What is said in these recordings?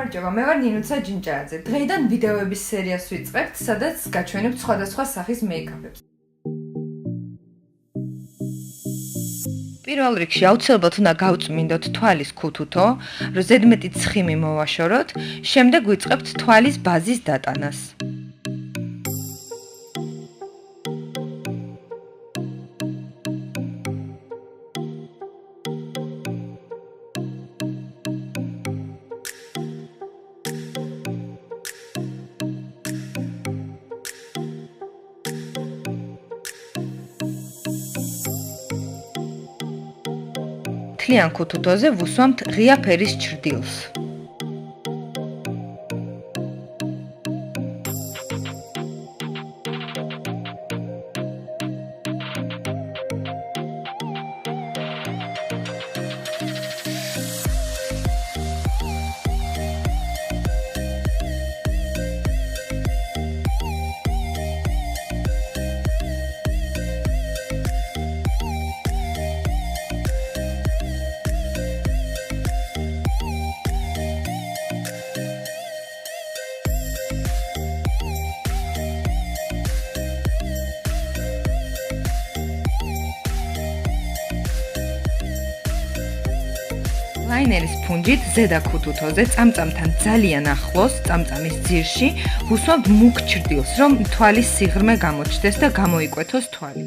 გამარჯობა, მე ვარ ნინუცა ჯინჯააძე. დღეიდან ვიდეოების სერიას ვიწყებთ, სადაც გაჩვენებთ სხვადასხვა სახის მეიქაფებს. პირველ რიგში აუცილებლად უნდა გავწმინდოთ თვალის ქუთუთო, რომ ზედმეტი ცხიმი მოვაშოროთ, შემდეგ ვიწყებთ თვალის ბაზის დატანას. თლიან ქუთუთოზე ვუსვამთ ღია ფერის ჩრდილს. ლაინერის ფუნჯით ზედა ქუთუთოზე წამწამთან ძალიან ახლოს, წამწამის ძირში, ვუსვამთ მუქ ჩრდილს, რომ თვალის სიღრმე გამოჩნდეს და გამოიკვეთოს თვალი.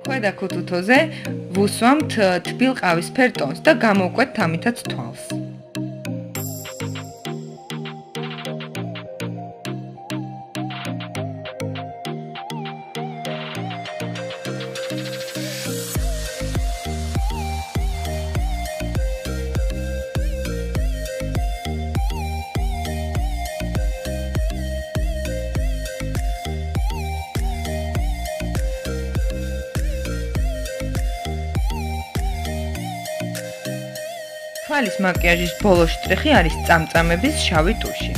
ქვედა ქუთუთოზე ვუსვამთ თბილ ყავისფერ ტონს და გამოვკვეთთ ამითაც თვალს. თვალის მაკიაჟის ბოლო შტრიხი არის წამწამების შავი ტუში.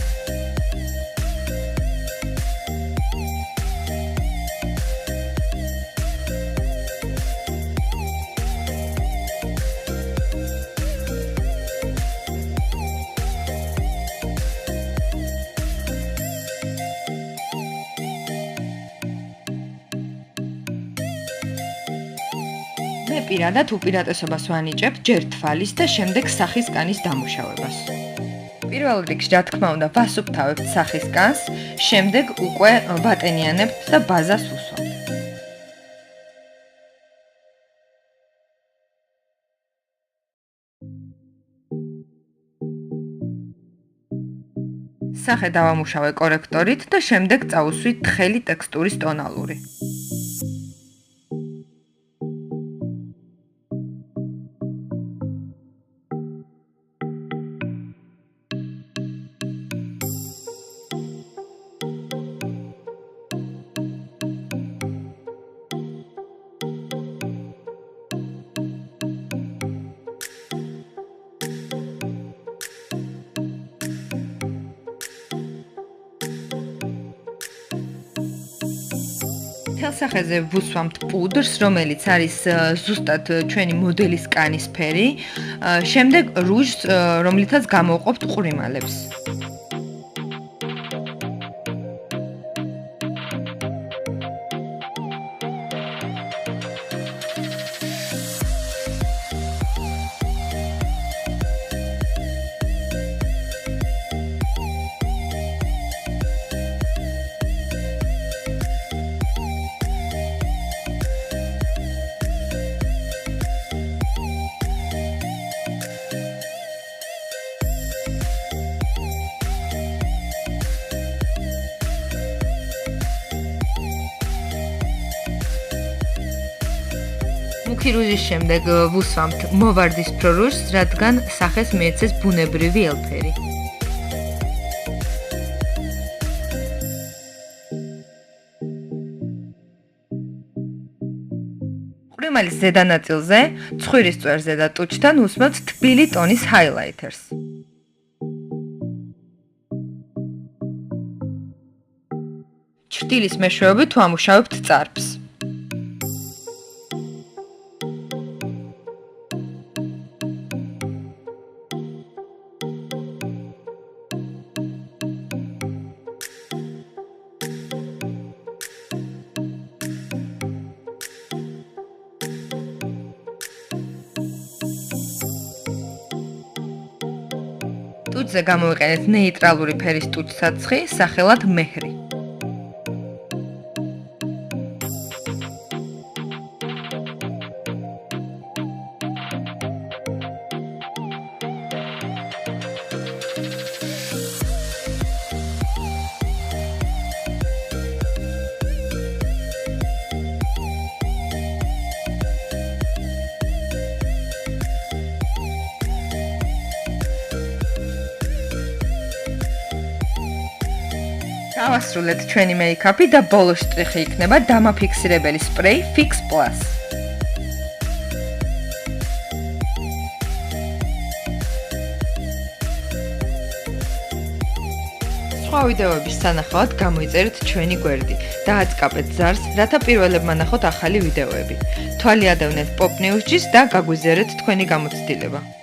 მე პირადად უპირატესობას ვანიჭებ ჯერ თვალის და შემდეგ სახის კანის დამუშავებას. პირველ რიგში, რა თქმა უნდა, ვასუფთავებთ სახის კანს, შემდეგ უკვე ვატენიანებთ და ბაზას ვუსვამთ. სახე დავამუშავე კორექტორით და შემდეგ წავუსვით თხელი ტექსტურის ტონალური. თელსახეზე ვუსვამთ პუდრს, რომელიც არის ზუსტად ჩვენი მოდელის კანის ფერი, შემდეგ რუჟს, რომლითაც გამოვყოფთ ყვრიმალებს. მუქი რუჟის შემდეგ ვუსვამთ მოვარდისფრო რუჟს, რადგან სახეს მიეცეს ბუნებრივი ელფერი. ყრიმალის ზედა ნაწილზე, ცხვირის წვერზე და ტუჩთან უსმევთ თბილი ტონის ჰაილაითერს. ჩრდილის მეშვეობით ვამუშავებთ წარბს. ტუჩზე გამოვიყენეთ ნეიტრალური ფერის ტუჩსაცხი, სახელად მეჰრი. დავასრულეთ ჩვენი მეიქაფი და ბოლო შტრიხი იქნება დამაფიქსირებელი სპრეი Fix Plus. სხვა ვიდეოების სანახავად გამოიწერეთ ჩვენი გვერდი, დააწყაბეთ ზარს, რათა პირველებმა ნახოთ ახალი ვიდეოები. თვალი ადევნეთ პოპ ნიუზჯის და გაგვიზიარეთ თქვენი გამოცდილება.